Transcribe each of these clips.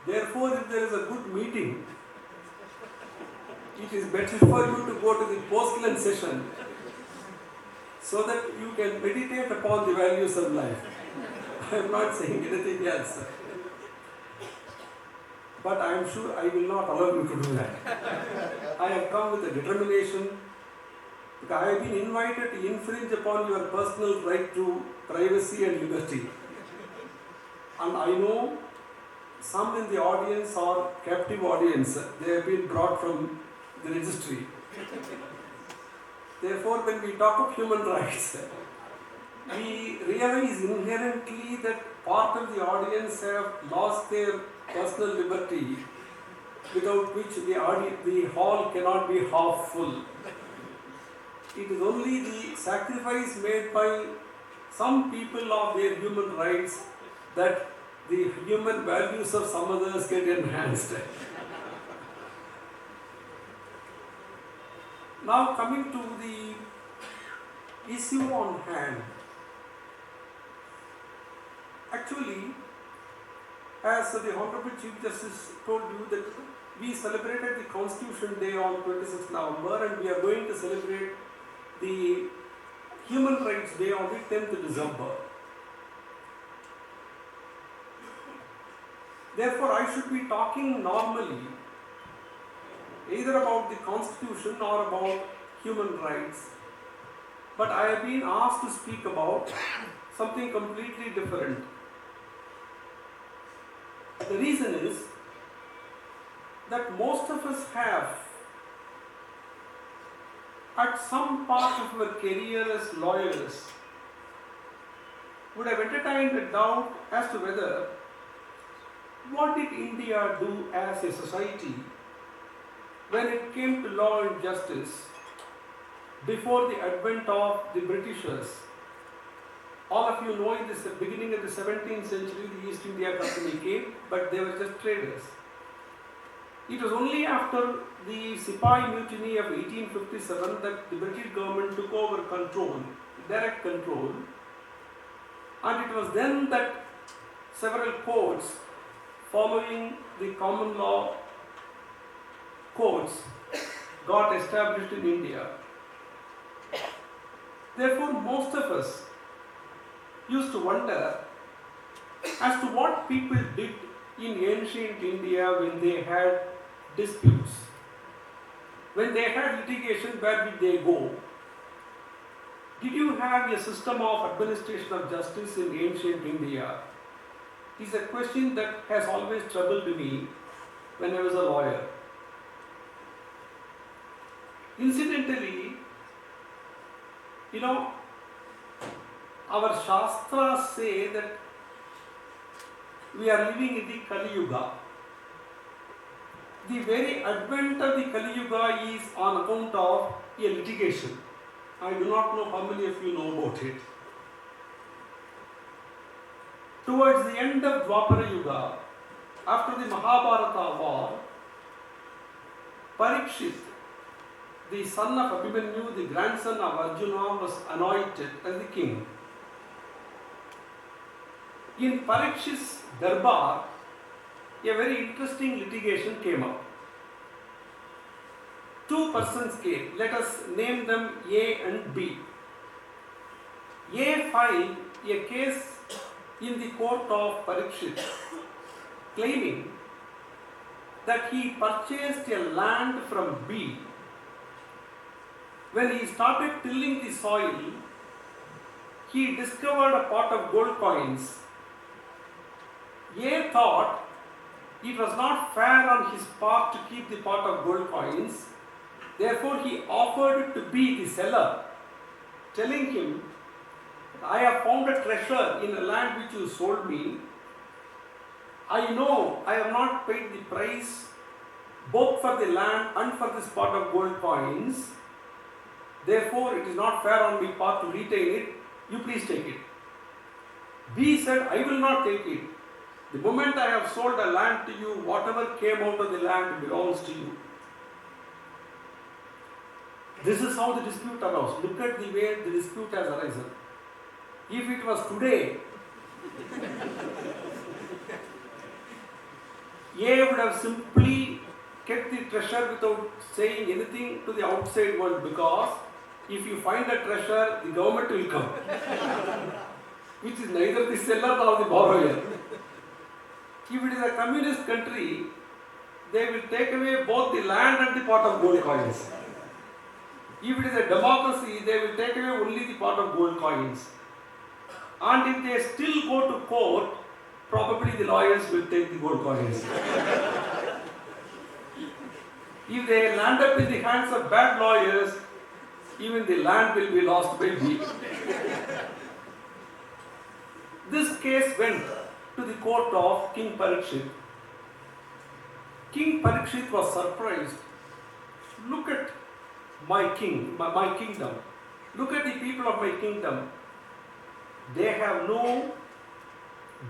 Therefore, if there is a good meeting, it is better for you to go to the post-lunch session so that you can meditate upon the values of life. I am not saying anything else. But I am sure I will not allow you to do that. I have come with a determination. I have been invited to infringe upon your personal right to privacy and liberty. And I know some in the audience are captive audience. They have been brought from the registry. Therefore, when we talk of human rights, we realize inherently that part of the audience have lost their personal liberty, without which the hall cannot be half full. It is only the sacrifice made by some people of their human rights that the human values of some others get enhanced. Now coming to the issue on hand. Actually, as the Honorable Chief Justice told you that we celebrated the Constitution Day on 26th November and we are going to celebrate the Human Rights Day on the 10th December. Therefore, I should be talking normally either about the Constitution or about human rights. But I have been asked to speak about something completely different. The reason is that most of us have, at some part of our career as lawyers, would have entertained a doubt as to whether what did India do as a society when it came to law and justice before the advent of the Britishers. All of you know in the beginning of the 17th century the East India Company came, but they were just traders. It was only after the Sepoy Mutiny of 1857 that the British government took over control, direct control, and it was then that several courts following the common law courts got established in India. Therefore, most of us used to wonder as to what people did in ancient India when they had disputes. When they had litigation, where did they go? Did you have a system of administration of justice in ancient India? It is a question that has always troubled me when I was a lawyer. Incidentally, our Shastras say that we are living in the Kali Yuga. The very advent of the Kali Yuga is on account of a litigation. I do not know how many of you know about it. Towards the end of Dwapara Yuga, after the Mahabharata war, Parikshit, the son of Abhimanyu, the grandson of Arjuna, was anointed as the king. In Parikshit's darbar, a very interesting litigation came up. Two persons came. Let us name them A and B. A filed a case in the court of Parikshit, claiming that he purchased a land from B. When he started tilling the soil, he discovered a pot of gold coins. A thought it was not fair on his part to keep the pot of gold coins. Therefore, he offered it to B, the seller, telling him, I have found a treasure in a land which you sold me. I know I have not paid the price both for the land and for this pot of gold coins. Therefore, it is not fair on my part to retain it. You please take it. B said, I will not take it. The moment I have sold a land to you, whatever came out of the land belongs to you. This is how the dispute arose. Look at the way the dispute has arisen. If it was today, A would have simply kept the treasure without saying anything to the outside world, because if you find a treasure, the government will come, which is neither the seller nor the borrower. If it is a communist country, they will take away both the land and the pot of gold coins. If it is a democracy, they will take away only the pot of gold coins. And if they still go to court, probably the lawyers will take the gold coins. If they land up in the hands of bad lawyers, even the land will be lost by me. This case went to the court of King Parikshit. King Parikshit was surprised. Look at my kingdom. Look at the people of my kingdom. They have no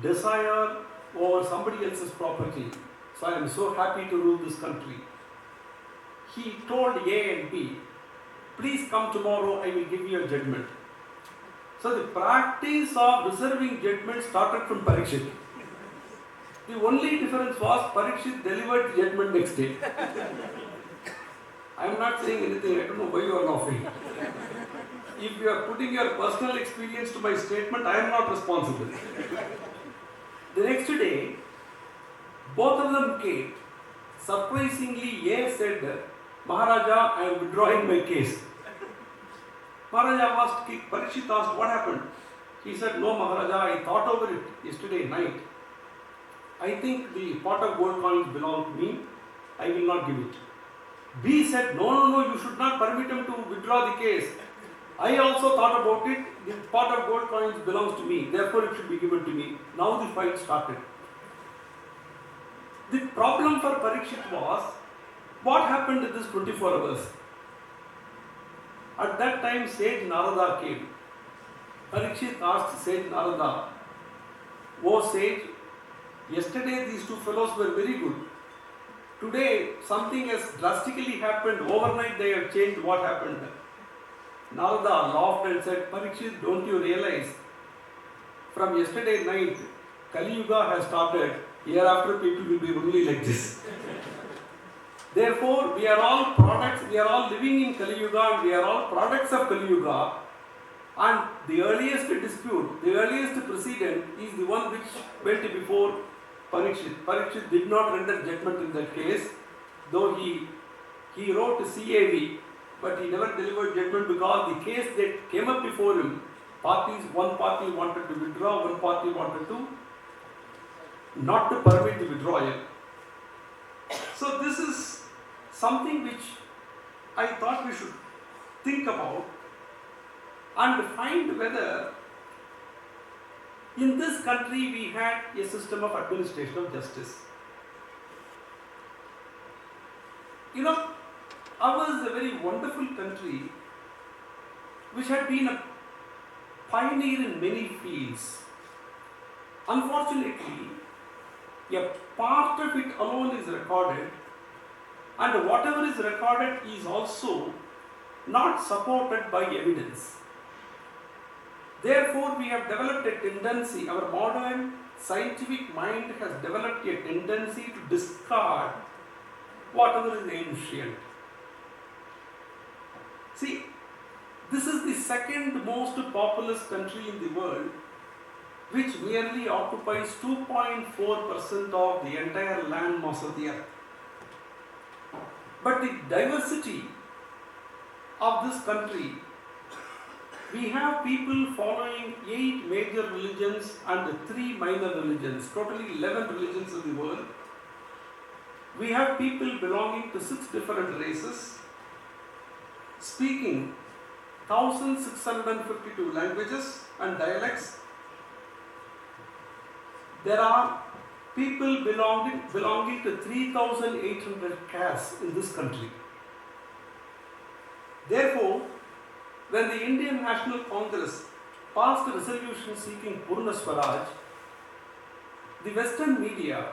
desire over somebody else's property. So I am so happy to rule this country. He told A and B, please come tomorrow, I will give you a judgment. So the practice of reserving judgment started from Parikshit. The only difference was Parikshit delivered the judgment next day. I am not saying anything, I don't know why you are laughing. If you are putting your personal experience to my statement, I am not responsible. The next day, both of them came. Surprisingly, A said, Maharaja, I am withdrawing my case. Maharaja asked, Parikshit asked, what happened? He said, no Maharaja, I thought over it yesterday night. I think the pot of gold coins belong to me. I will not give it. B said, no, you should not permit him to withdraw the case. I also thought about it. The pot of gold coins belongs to me. Therefore, it should be given to me. Now the fight started. The problem for Parikshit was, what happened in this 24 hours? At that time, Sage Narada came. Parikshit asked Sage Narada, oh Sage, yesterday these two fellows were very good. Today, something has drastically happened. Overnight they have changed. What happened? Narada laughed and said, Parikshit, don't you realize? From yesterday night, Kali Yuga has started. Hereafter people will be only like this. Therefore, we are all products, we are all living in Kali Yuga and we are all products of Kali Yuga. And the earliest dispute, the earliest precedent is the one which went before Parikshit. Parikshit did not render judgment in that case, though he wrote CAV, but he never delivered judgment because the case that came up before him, one party wanted to withdraw, one party wanted to not to permit the withdrawal. So this is something which I thought we should think about and find whether in this country we had a system of administration of justice. You know, ours is a very wonderful country which had been a pioneer in many fields. Unfortunately, a part of it alone is recorded, and whatever is recorded is also not supported by evidence. Therefore, we have developed a tendency, our modern scientific mind has developed a tendency to discard whatever is ancient. See, this is the second most populous country in the world, which merely occupies 2.4% of the entire land mass of the earth. But the diversity of this country, we have people following 8 major religions and 3 minor religions, totally 11 religions in the world. We have people belonging to 6 different races, speaking 1,652 languages and dialects. There are people belonging to 3,800 castes in this country. Therefore, when the Indian National Congress passed a resolution seeking Purna Swaraj, the Western media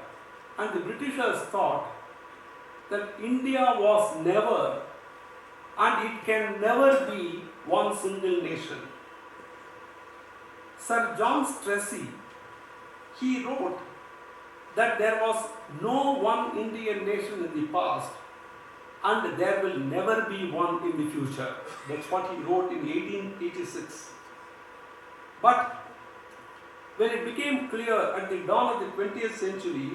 and the Britishers thought that India was never and it can never be one single nation. Sir John Strachey, he wrote that there was no one Indian nation in the past and there will never be one in the future. That's what he wrote in 1886. But when it became clear at the dawn of the 20th century,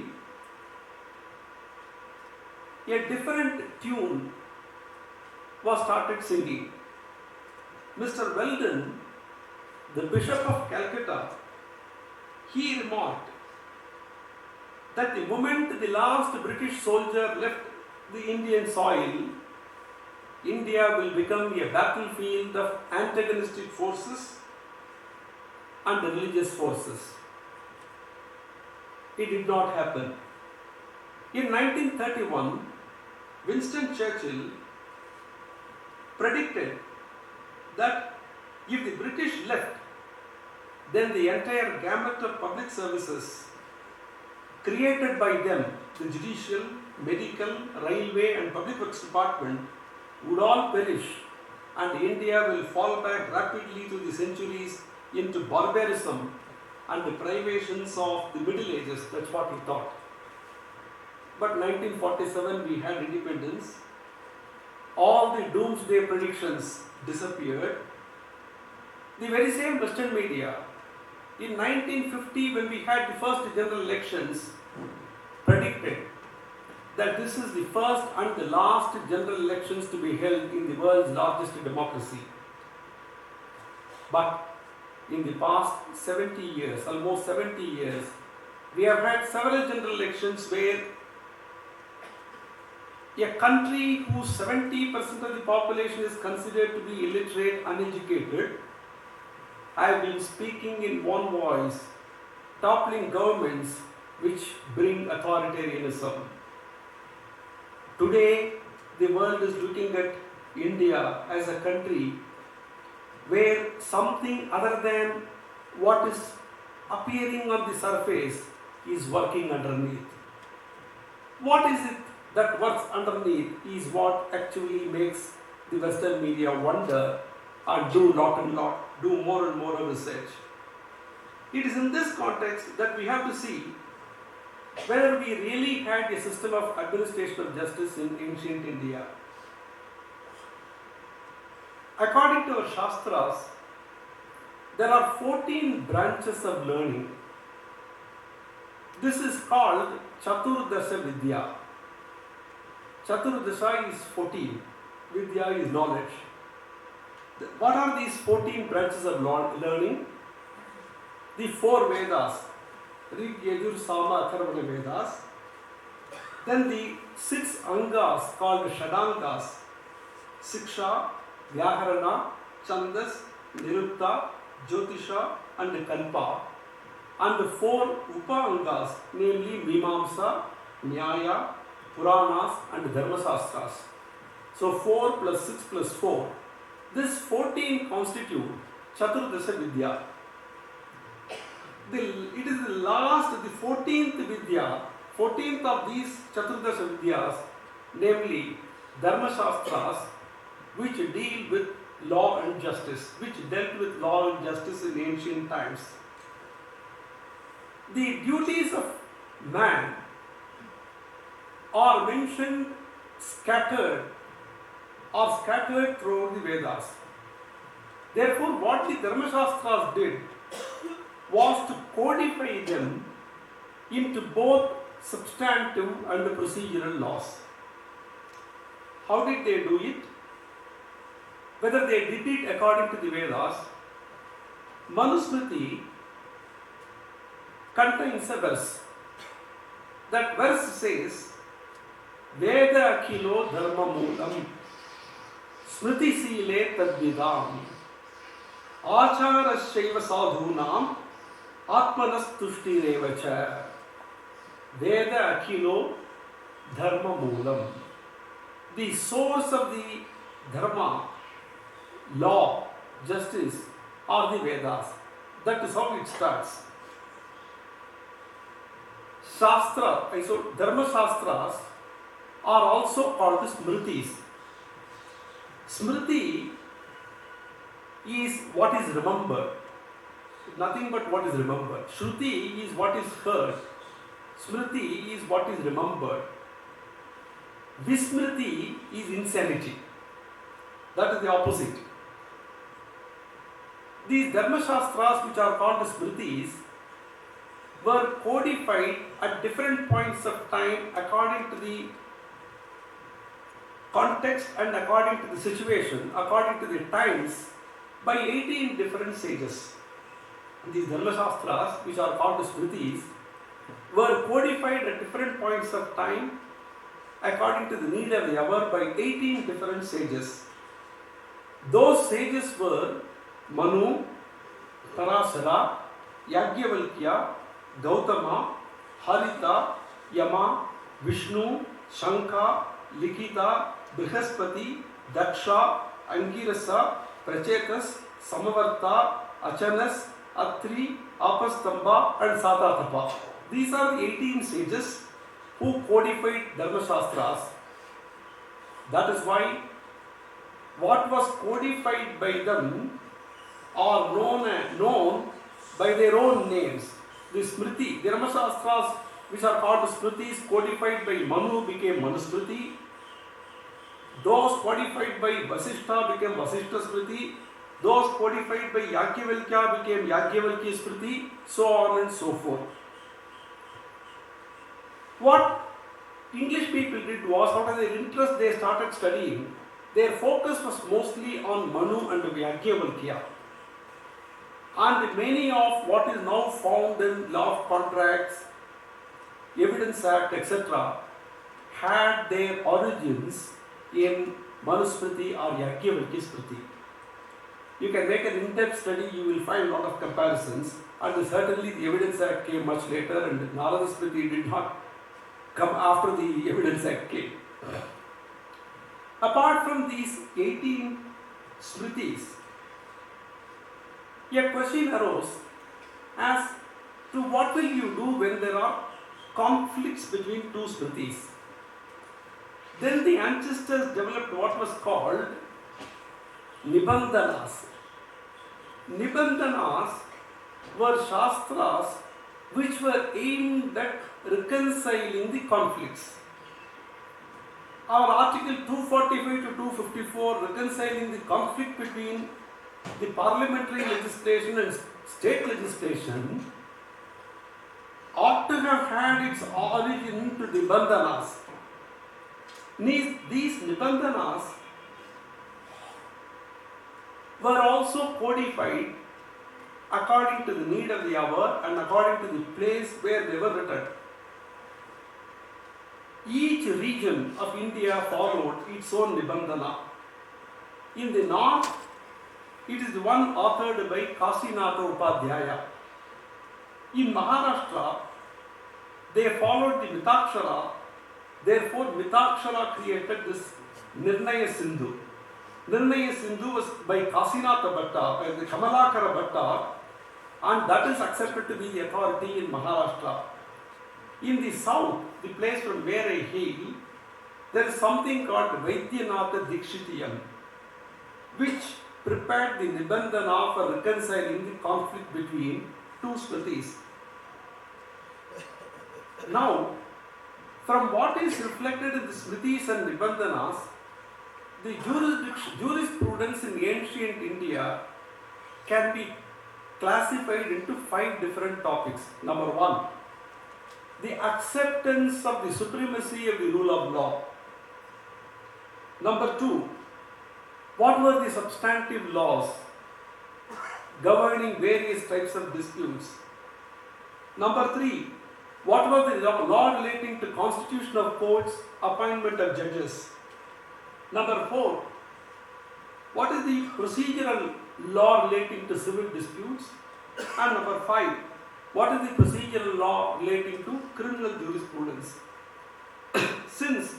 a different tune was started singing. Mr. Weldon, the Bishop of Calcutta, he remarked that the moment the last British soldier left the Indian soil, India will become a battlefield of antagonistic forces and religious forces. It did not happen. In 1931, Winston Churchill predicted that if the British left, then the entire gamut of public services created by them, the judicial, medical, railway and public works department, would all perish and India will fall back rapidly through the centuries into barbarism and the privations of the Middle Ages. That's what he thought. But 1947 we had independence. All the doomsday predictions disappeared. The very same Western media, in 1950 when we had the first general elections, predicted that this is the first and the last general elections to be held in the world's largest democracy. But in the past 70 years, almost 70 years, we have had several general elections where a country whose 70% of the population is considered to be illiterate, uneducated, have been speaking in one voice, toppling governments which bring authoritarianism. Today, the world is looking at India as a country where something other than what is appearing on the surface is working underneath. What is it that works underneath is what actually makes the Western media wonder and do more and more research. It is in this context that we have to see whether we really had a system of administration of justice in ancient India. According to our Shastras, there are 14 branches of learning. This is called Chaturdasha Vidya. Chaturdasha is 14, Vidya is knowledge. What are these 14 branches of learning? The 4 Vedas, Rig, Yajur, Sama, Atharvana Vedas. Then the 6 Angas called Shadangas, Siksha, Vyakarana, Chandas, Nirukta, Jyotisha and Kalpa. And the 4 Upa-Angas, namely Mimamsa, Nyaya, Puranas and Dharmasastras. So 4 plus 6 plus 4. This 14 constitute Chaturdasha Vidya. It is the last, the 14th Vidya, 14th of these Chaturdasha Vidyas, namely Dharmashastras, which deal with law and justice, which dealt with law and justice in ancient times. The duties of man are mentioned scattered throughout the Vedas. Therefore, what the Dharmashastras did was to codify them into both substantive and procedural laws. How did they do it? Whether they did it according to the Vedas, Manusmriti contains a verse. That verse says, Veda Akilo Dharma Moolam Smriti Sile Tadvidam Acharashaiva Sadhunam Atmanas Tushtirevacha. Veda Akilo Dharma Moolam. The source of the Dharma, law, justice are the Vedas. That is how it starts. Shastra, so Dharma Shastras are also called the Smritis. Smriti is what is remembered, nothing but what is remembered. Shruti is what is heard. Smriti is what is remembered. Vismriti is insanity. That is the opposite. These Dharma Shastras, which are called Smritis, were codified at different points of time according to the context and according to the situation, according to the times, by 18 different sages. These Dharma Shastras, which are called Smritis, were codified at different points of time according to the need of the hour by 18 different sages. Those sages were Manu, Parashara, Yajnavalkya, Gautama, Harita, Yama, Vishnu, Shanka, Likita, Brihaspati, Daksha, Angirasa, Prachetas, Samavarta, Achanas, Atri, Apastamba and Satatapa. These are the 18 sages who codified Dharma Shastras. That is why what was codified by them are known by their own names. The Smriti, the Dharma Shastras which are called Smritis codified by Manu became Manusmriti. Those codified by Vasishtha became Vasishtha Smriti. Those codified by Yajnavalkya became Yajnavalkya Smriti, so on and so forth. What English people did was, out of their interest they started studying, their focus was mostly on Manu and Yajnavalkya. And many of what is now found in Law of Contracts, Evidence Act, etc., had their origins in Manusmriti or Yajnavalkya Smriti. You can make an in-depth study, you will find a lot of comparisons, and certainly the Evidence Act came much later, and Narada Smriti did not come after the Evidence Act came. Apart from these 18 Smritis, a question arose as to what will you do when there are conflicts between two Smritis. Then the ancestors developed what was called Nibandhanas. Nibandhanas were Shastras which were aimed at reconciling the conflicts. Our article 245 to 254, reconciling the conflict between the parliamentary legislation and state legislation, ought to have had its origin to Nibandhanas. These Nibandhanas were also codified according to the need of the hour and according to the place where they were written. Each region of India followed its own Nibandhana. In the north, it is the one authored by Kasinatha Upadhyaya. In Maharashtra, they followed the Mitakshara. Therefore, Mitakshara created this Nirnaya Sindhu. Nirnaya Sindhu was by Kasinatha Bhatta, by the Kamalakara Bhatta, and that is accepted to be the authority in Maharashtra. In the south, the place from where I hail, there is something called Vaidyanatha Dikshitiyam, which prepared the Nibandhana for reconciling the conflict between two Smritis. Now, from what is reflected in the Smritis and Nibandhanas, the jurisprudence in ancient India can be classified into 5 different topics. Number 1, the acceptance of the supremacy of the rule of law. Number 2, what were the substantive laws governing various types of disputes? Number 3, what was the law relating to constitution of courts, appointment of judges? Number 4, what is the procedural law relating to civil disputes? And number 5, what is the procedural law relating to criminal jurisprudence? Since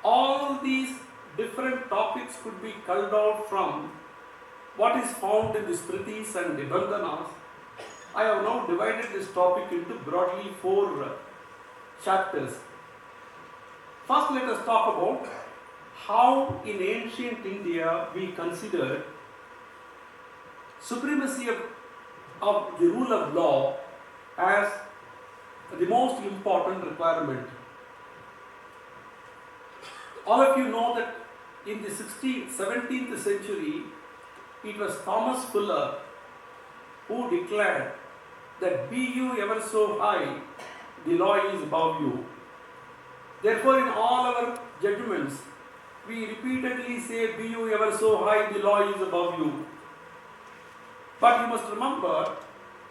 all these different topics could be culled out from what is found in the Smritis and Nibandhanas, I have now divided this topic into broadly 4 chapters. First, let us talk about how in ancient India we considered supremacy of the rule of law as the most important requirement. All of you know that in the 17th century, it was Thomas Fuller who declared that be you ever so high, the law is above you. Therefore, in all our judgments, we repeatedly say, be you ever so high, the law is above you. But you must remember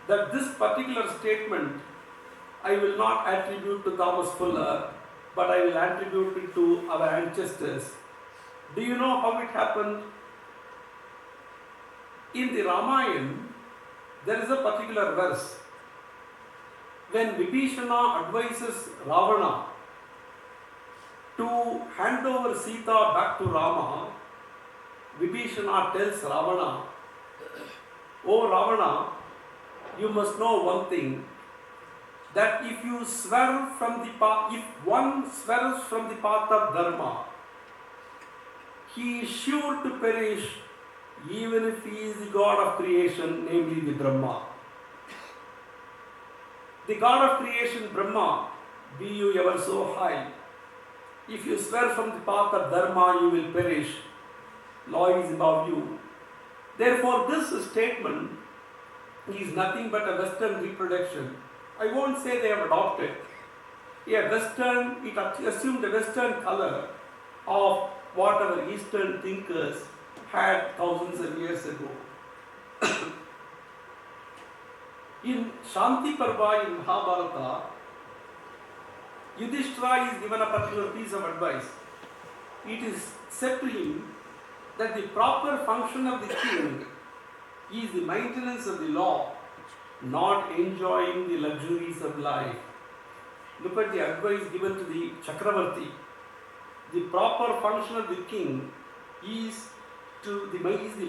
that this particular statement I will not attribute to Thomas Fuller, but I will attribute it to our ancestors. Do you know how it happened? In the Ramayana, there is a particular verse. When Vibhishana advises Ravana to hand over Sita back to Rama, Vibhishana tells Ravana, "Oh Ravana, you must know one thing, that if one swerves from the path of Dharma, he is sure to perish even if he is the God of creation, namely the Brahma. The God of creation, Brahma, be you ever so high, if you swear from the path of Dharma, you will perish. Law is above you." Therefore, this statement is nothing but a Western reproduction. I won't say they have adopted. It assumed a Western color of what our Eastern thinkers had thousands of years ago. In Shanti Parva in Mahabharata, Yudhishthira is given a particular piece of advice. It is said to him that the proper function of the king is the maintenance of the law, not enjoying the luxuries of life. Look at the advice given to the Chakravarti. The proper function of the king is the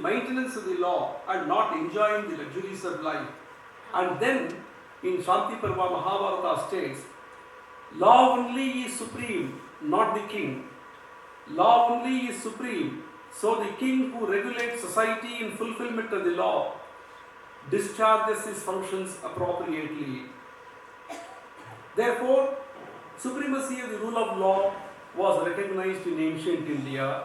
maintenance of the law and not enjoying the luxuries of life. And then in Shanti Parva Mahabharata states, law only is supreme, not the king. Law only is supreme. So the king who regulates society in fulfillment of the law discharges his functions appropriately. Therefore, supremacy of the rule of law was recognized in ancient India,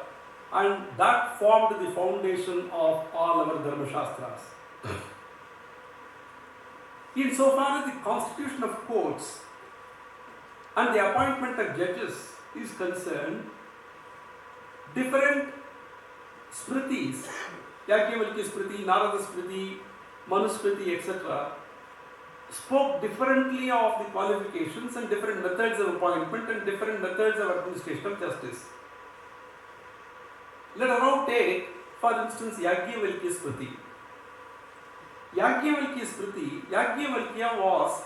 and that formed the foundation of all our Dharma Shastras. Insofar as the constitution of courts and the appointment of judges is concerned, different Smritis, Yajnavalkya Smriti, Narada Smriti, Manu Smriti, etc., spoke differently of the qualifications and different methods of appointment and different methods of administration of justice. Let us now take, for instance, Yajnavalkya Smriti. Yajnavalkya Smriti, Yajnavalkya was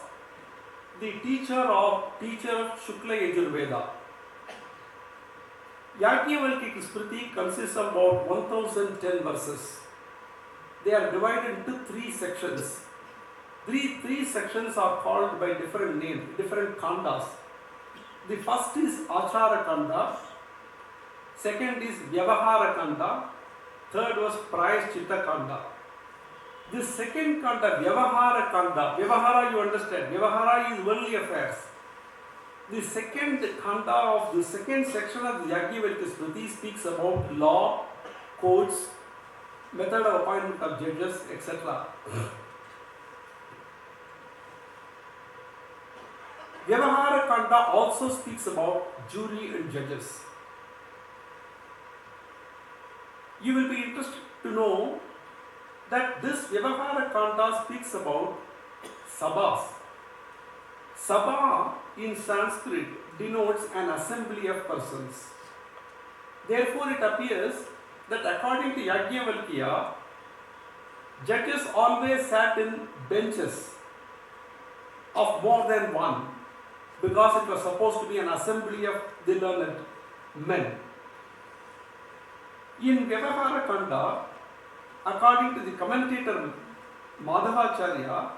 the teacher of Shukla Yajurveda. Yajnavalkya Smriti consists of about 1010 verses. They are divided into 3 sections. Three sections are called by different names, different kandas. The first is Achara Kanda, second is Vyavahara Kanda, third was Prayashchitta Kanda. The second kanda, Vyavahara Kanda, Vyavahara you understand, Vyavahara is worldly affairs. The second kanda of the second section of the Yajnavalkya Smriti speaks about law, courts, method of appointment of judges, etc. Vyavahara Kanda also speaks about jury and judges. You will be interested to know that this Vyavahara Kanda speaks about sabhas. Sabha in Sanskrit denotes an assembly of persons. Therefore, it appears that according to Yajnavalkya, judges always sat in benches of more than one, because it was supposed to be an assembly of the learned men. In Vyavahara Kanda, according to the commentator Madhavacharya,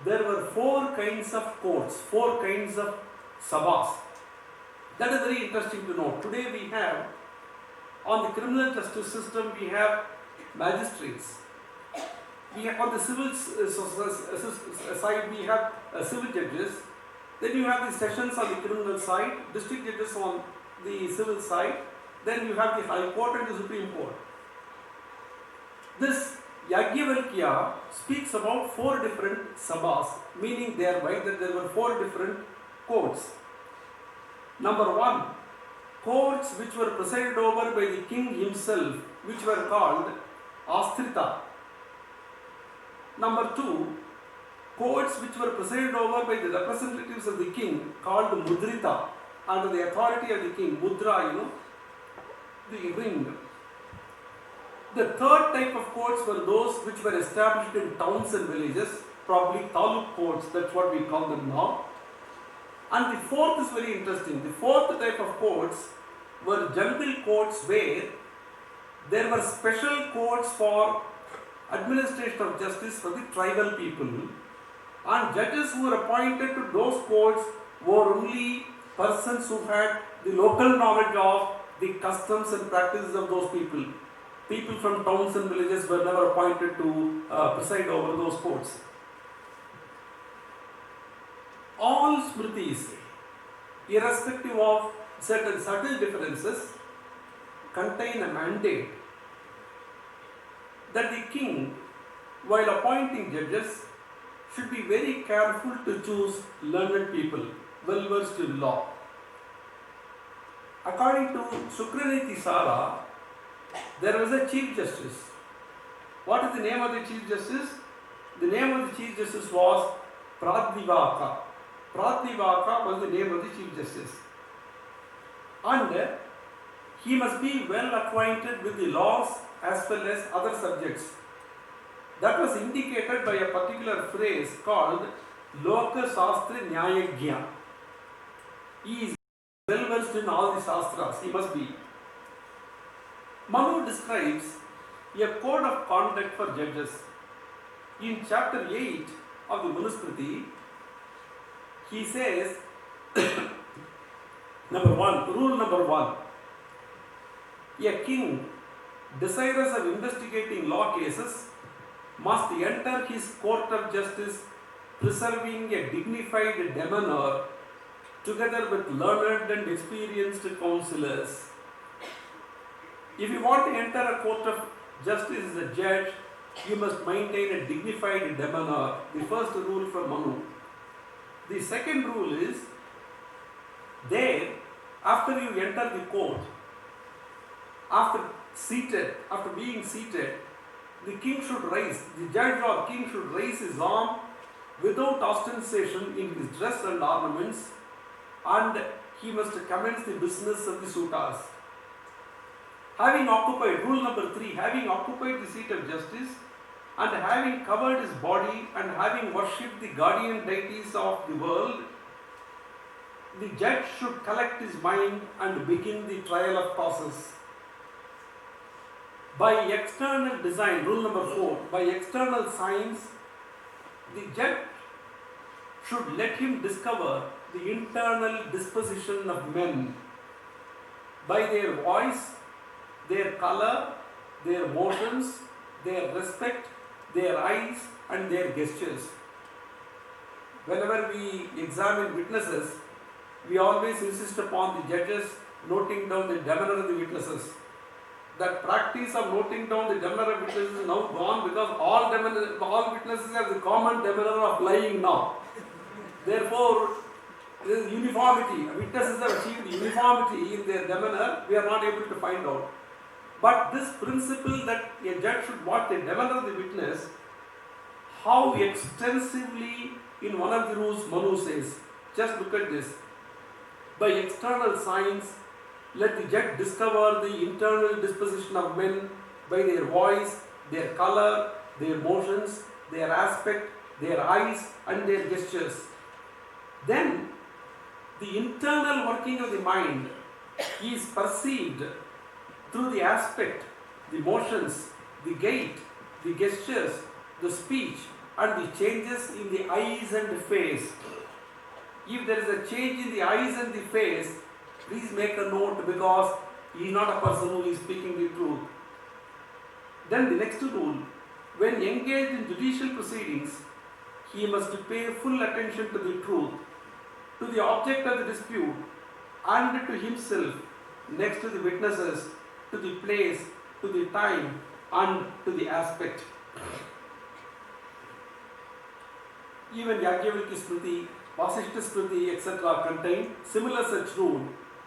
there were 4 kinds of courts, 4 kinds of sabhas. That is very interesting to know. Today we have, on the criminal justice system, we have magistrates. We have, on the civil side, we have civil judges. Then you have the sessions on the criminal side, district judges on the civil side, then you have the High Court and the Supreme Court. This Yajnavalkya speaks about 4 different sabhas, meaning thereby that there were 4 different courts. Number 1, courts which were presided over by the king himself, which were called Astrita. Number 2, courts which were presided over by the representatives of the king, called Mudrita, under the authority of the king. Mudra, the ring. The third type of courts were those which were established in towns and villages, probably taluk courts, that's what we call them now. And the fourth is very interesting. The fourth type of courts were jungle courts, where there were special courts for administration of justice for the tribal people, and judges who were appointed to those courts were only persons who had the local knowledge of the customs and practices of those people. People from towns and villages were never appointed to preside over those courts. All smritis, irrespective of certain subtle differences, contain a mandate that the king, while appointing judges, should be very careful to choose learned people, well versed in law. According to Shukraniti Sara, there was a Chief Justice. What is the name of the Chief Justice? The name of the Chief Justice was Pradivaka. Pradivaka was the name of the Chief Justice. And he must be well acquainted with the laws as well as other subjects. That was indicated by a particular phrase called Loka Shastra Nyayagya. He is well versed in all the Shastras, he must be. Manu describes a code of conduct for judges. In chapter 8 of the Manusmriti, he says, rule number 1, a king desirous of investigating law cases must enter his court of justice preserving a dignified demeanor together with learned and experienced counselors. If you want to enter a court of justice as a judge, you must maintain a dignified demeanor. The first rule from Manu. The second rule is, there, after you enter the court, after being seated, the king should rise, the judge or king should raise his arm without ostentation in his dress and ornaments, and he must commence the business of the suitors. Having occupied, rule number 3, having occupied the seat of justice and having covered his body and having worshipped the guardian deities of the world, the judge should collect his mind and begin the trial of causes. By external design, rule number 4, by external signs, the judge should let him discover the internal disposition of men by their voice, their color, their motions, their respect, their eyes and their gestures. Whenever we examine witnesses, we always insist upon the judges noting down the demeanor of the witnesses. That practice of noting down the demeanor of witnesses is now gone, because all witnesses have the common demeanor of lying now. Therefore, there is uniformity. Witnesses have achieved uniformity in their demeanor, we are not able to find out. But this principle that a judge should watch the demeanor of the witness, how extensively in one of the rules Manu says, just look at this. By external signs, let the judge discover the internal disposition of men by their voice, their color, their motions, their aspect, their eyes and their gestures. Then, the internal working of the mind is perceived through the aspect, the motions, the gait, the gestures, the speech and the changes in the eyes and the face. If there is a change in the eyes and the face, please make a note, because he is not a person who is speaking the truth. Then the next rule, when engaged in judicial proceedings, he must pay full attention to the truth. to the object of the dispute and to himself, next to the witnesses, to the place, to the time, and to the aspect. Even Yajnavalkya Smriti, Vasishta Smriti, etc. contain similar such rule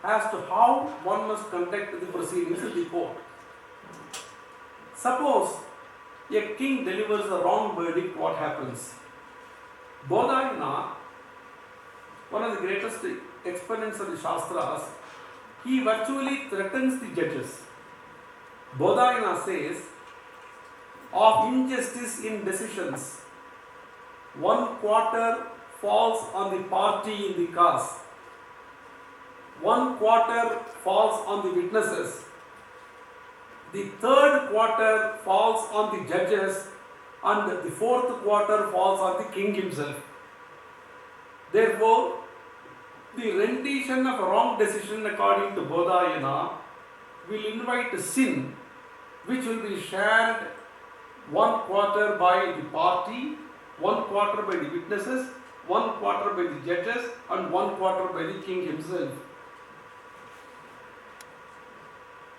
as to how one must conduct the proceedings in the court. Suppose a king delivers a wrong verdict, what happens? Bodhayana, one of the greatest exponents of the Shastras, he virtually threatens the judges. Bodhayana says, of injustice in decisions, 1/4 falls on the party in the cause, 1/4 falls on the witnesses, the 3/4 falls on the judges, and the 4/4 falls on the king himself. Therefore, the rendition of a wrong decision according to Bodhayana will invite a sin which will be shared 1/4 by the party, 1/4 by the witnesses, 1/4 by the judges, and 1/4 by the king himself.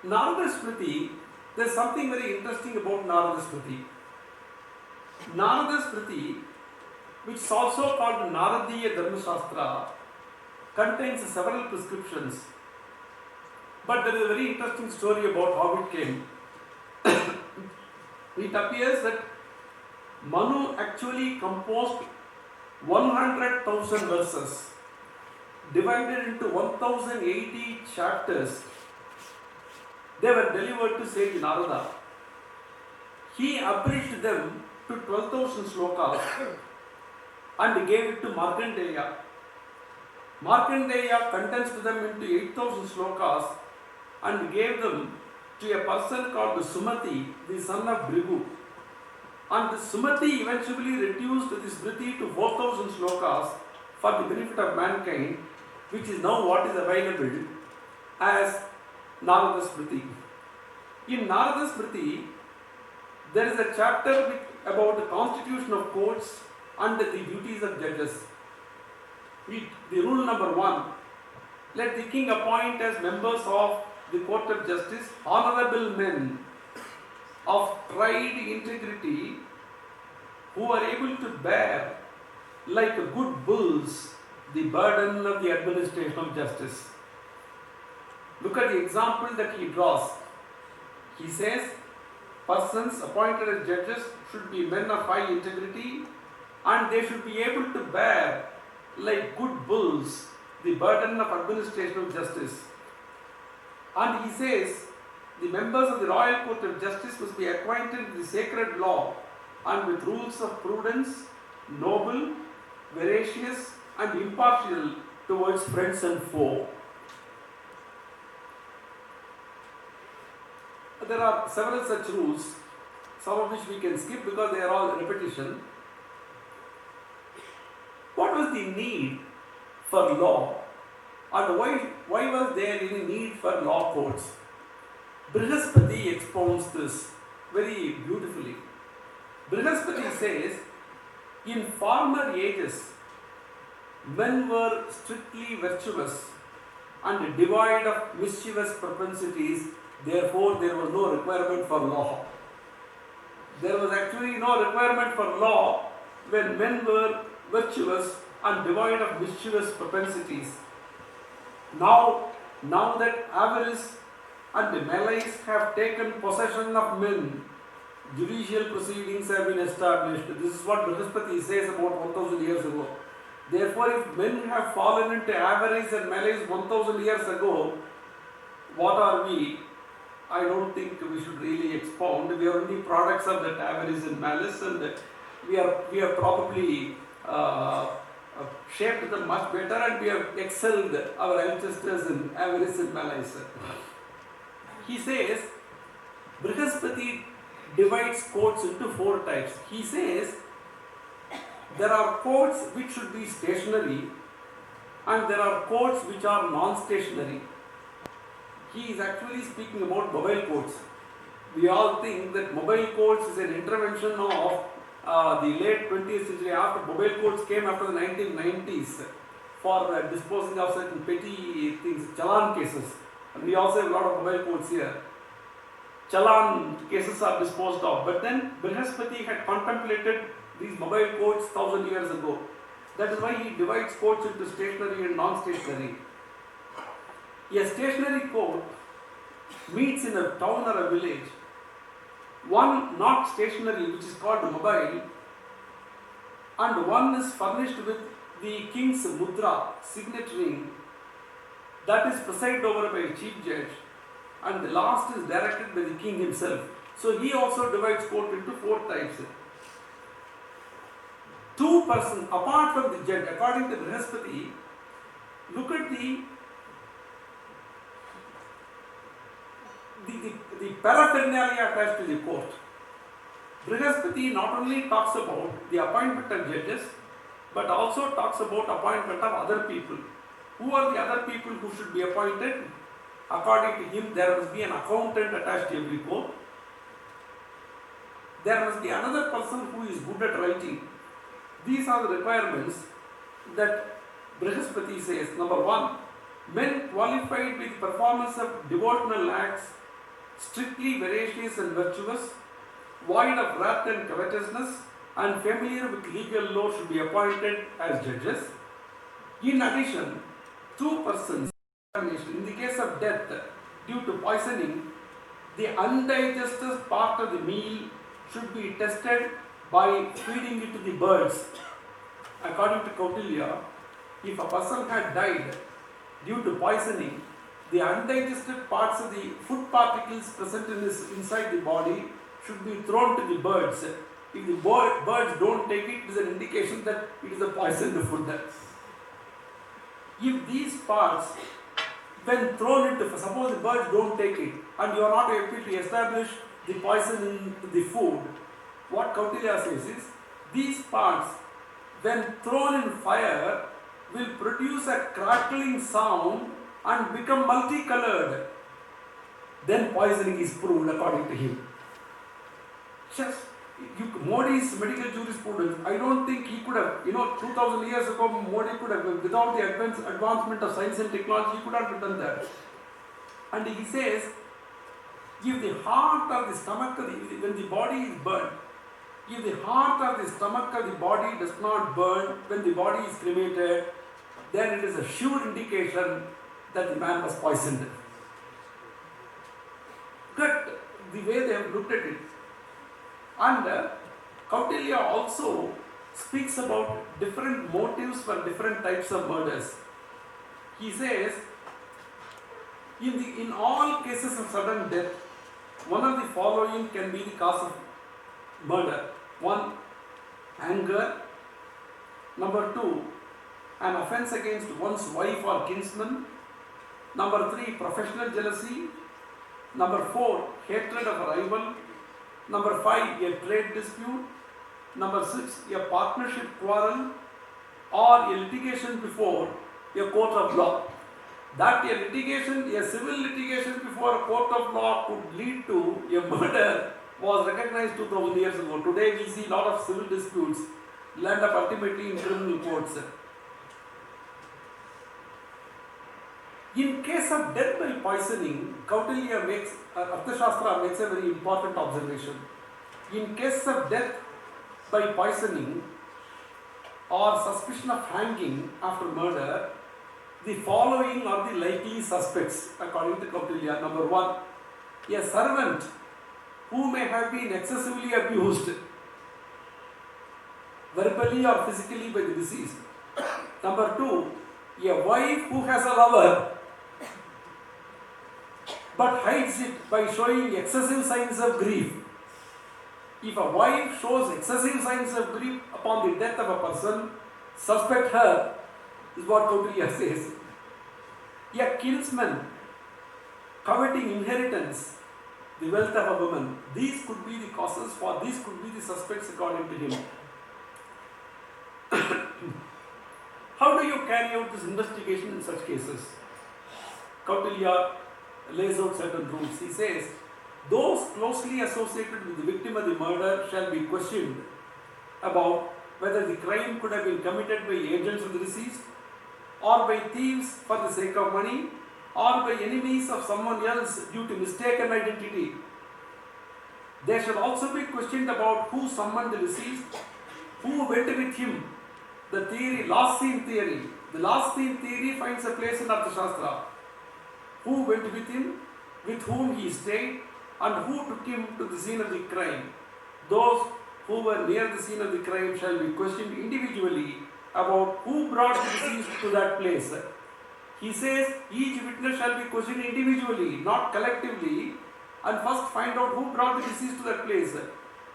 Narada Smriti, there is something very interesting about Narada Smriti. Narada Smriti, which is also called Naradiya Dharma Shastra, contains several prescriptions. But there is a very interesting story about how it came. It appears that Manu actually composed 100,000 verses, divided into 1080 chapters. They were delivered to sage Narada. He abridged them to 12,000 slokas and gave it to Markandeya. Markandeya condensed them into 8,000 slokas and gave them to a person called Sumati, the son of Bhrigu. And Sumati eventually reduced this Smriti to 4,000 slokas for the benefit of mankind, which is now what is available as Narada Smriti. In Narada Smriti, there is a chapter about the constitution of courts and the duties of judges. The rule number 1, let the king appoint as members of the court of justice honorable men of tried integrity who are able to bear like good bulls the burden of the administration of justice. Look at the example that he draws. He says, persons appointed as judges should be men of high integrity and they should be able to bear like good bulls the burden of administration of justice. And he says, the members of the Royal Court of Justice must be acquainted with the sacred law and with rules of prudence, noble, veracious and impartial towards friends and foe. There are several such rules, some of which we can skip because they are all repetition. What was the need for law, and why was there any need for law courts? Brihaspati expounds this very beautifully. Brihaspati says, in former ages, men were strictly virtuous and devoid of mischievous propensities, therefore there was no requirement for law. There was actually no requirement for law when men were virtuous and devoid of mischievous propensities. Now that avarice and the malice have taken possession of men, judicial proceedings have been established. This is what Brihaspati says about 1000 years ago. Therefore, if men have fallen into avarice and malice 1000 years ago, what are we? I don't think we should really expound. We are only products of that avarice and malice, and we are probably shaped them much better, and we have excelled our ancestors in avarice and malice. He says, Brihaspati divides courts into 4 types. He says, there are courts which should be stationary and there are courts which are non-stationary. He is actually speaking about mobile courts. We all think that mobile courts is an intervention of the late 20th century. After mobile courts came after the 1990s. for disposing of certain petty things, challan cases. And we also have a lot of mobile courts here. Challan cases are disposed of. But then Brihaspati had contemplated these mobile courts 1000 years ago. That is why he divides courts into stationary and non-stationary. A stationary court meets in a town or a village. One not stationary, which is called mobile, and one is furnished with the king's mudra, signet ring, that is presided over by a chief judge, and the last is directed by the king himself. So he also divides court into 4 types. 2 persons, apart from the judge, according to Brihaspati, look at the paraphernalia attached to the court. Brihaspati not only talks about the appointment of judges, but also talks about appointment of other people. Who are the other people who should be appointed? According to him, there must be an accountant attached to every court. There must be another person who is good at writing. These are the requirements that Brihaspati says. Number 1, men qualified with performance of devotional acts, strictly veracious and virtuous, void of wrath and covetousness, and familiar with legal law should be appointed as judges. In addition, 2 persons, in the case of death due to poisoning, the undigested part of the meal should be tested by feeding it to the birds. According to Kautilya, if a person had died due to poisoning, the undigested parts of the food particles present inside the body should be thrown to the birds. If the birds don't take it, it is an indication that it is a poisoned food. If these parts, when thrown into, suppose the birds don't take it and you are not able to establish the poison in the food, what Kautilya says is, these parts, when thrown in fire, will produce a crackling sound and become multicolored. Then poisoning is proved according to him. Modi's medical jurisprudence, I don't think he could have, 2000 years ago, Modi could have, without the advancement of science and technology, he could have done that. And he says, if the heart or the stomach, when the body is burnt, if the heart or the stomach or the body does not burn when the body is cremated, then it is a sure indication that the man was poisoned. Look at the way they have looked at it. And Kautilya also speaks about different motives for different types of murders. He says, in all cases of sudden death, one of the following can be the cause of murder. 1, anger. Number 2, an offense against one's wife or kinsman. Number 3, professional jealousy. Number 4, hatred of a rival. Number 5, a trade dispute. Number 6, a partnership quarrel or a litigation before a court of law. That a civil litigation before a court of law could lead to a murder was recognized 2000 years ago. Today we see a lot of civil disputes land up ultimately in criminal courts. In case of death by poisoning, Kautilya makes, Arthashastra makes a very important observation. In case of death by poisoning or suspicion of hanging after murder, the following are the likely suspects according to Kautilya. Number 1, a servant who may have been excessively abused verbally or physically by the deceased. Number 2, a wife who has a lover but hides it by showing excessive signs of grief. If a wife shows excessive signs of grief upon the death of a person, suspect her, is what Kautilya says. A kinsman coveting inheritance, the wealth of a woman, these could be the causes, for these could be the suspects according to him. How do you carry out this investigation in such cases? Kautilya lays out certain rules. He says, those closely associated with the victim of the murder shall be questioned about whether the crime could have been committed by agents of the deceased, or by thieves for the sake of money, or by enemies of someone else due to mistaken identity. They shall also be questioned about who summoned the deceased, who went with him. The theory, last scene theory. The last scene theory finds a place in Arthashastra. Who went with him, with whom he stayed, and who took him to the scene of the crime. Those who were near the scene of the crime shall be questioned individually about who brought the deceased to that place. He says each witness shall be questioned individually, not collectively, and first find out who brought the deceased to that place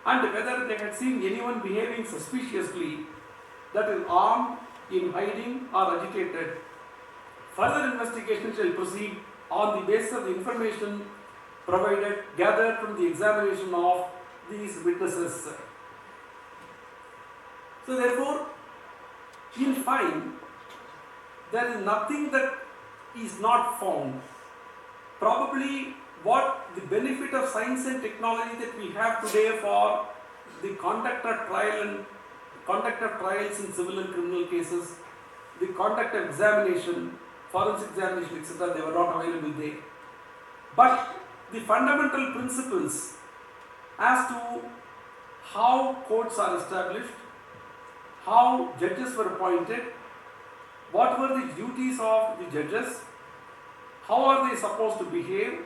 and whether they had seen anyone behaving suspiciously, that is armed, in hiding or agitated. Further investigation shall proceed on the basis of the information gathered from the examination of these witnesses. So therefore, in fine, there is nothing that is not found. Probably what the benefit of science and technology that we have today for the conduct of trials in civil and criminal cases, the conduct of examination, forensic examination, etc., they were not available there. But the fundamental principles as to how courts are established, how judges were appointed, what were the duties of the judges, how are they supposed to behave,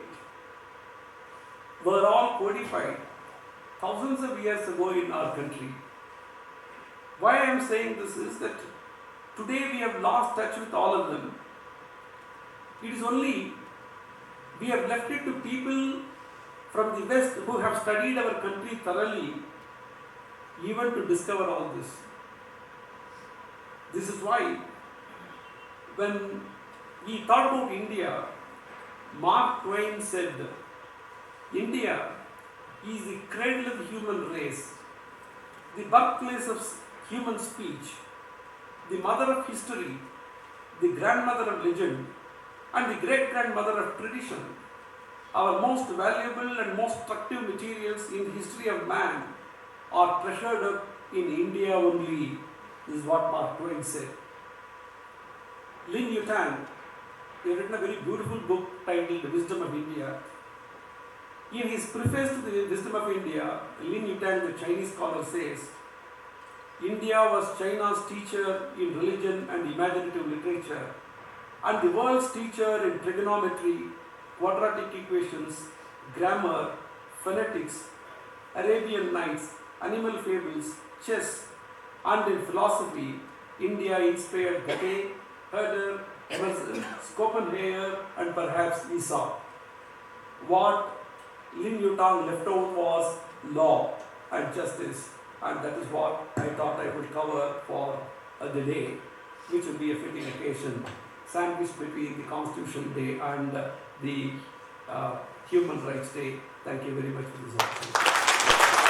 were all codified thousands of years ago in our country. Why I am saying this is that today we have lost touch with all of them. It is only we have left it to people from the West who have studied our country thoroughly even to discover all this. This is why when we thought about India, Mark Twain said, India is the cradle of the human race, the birthplace of human speech, the mother of history, the grandmother of legend, and the great-grandmother of tradition. Our most valuable and most destructive materials in the history of man are treasured up in India only. This is what Mark Twain said. Lin Yutang, he has written a very beautiful book titled The Wisdom of India. In his preface to the Wisdom of India, Lin Yutang, the Chinese scholar, says, India was China's teacher in religion and imaginative literature, and the world's teacher in trigonometry, quadratic equations, grammar, phonetics, Arabian Nights, animal fables, chess, and in philosophy. India inspired Goethe, Herder, Emerson, Schopenhauer, and perhaps Aesop. What Lin Yutang left out was law and justice, and that is what I thought I would cover for the day, which will be a fitting occasion, sandwiched between the Constitution Day and the Human Rights Day. Thank you very much for this opportunity.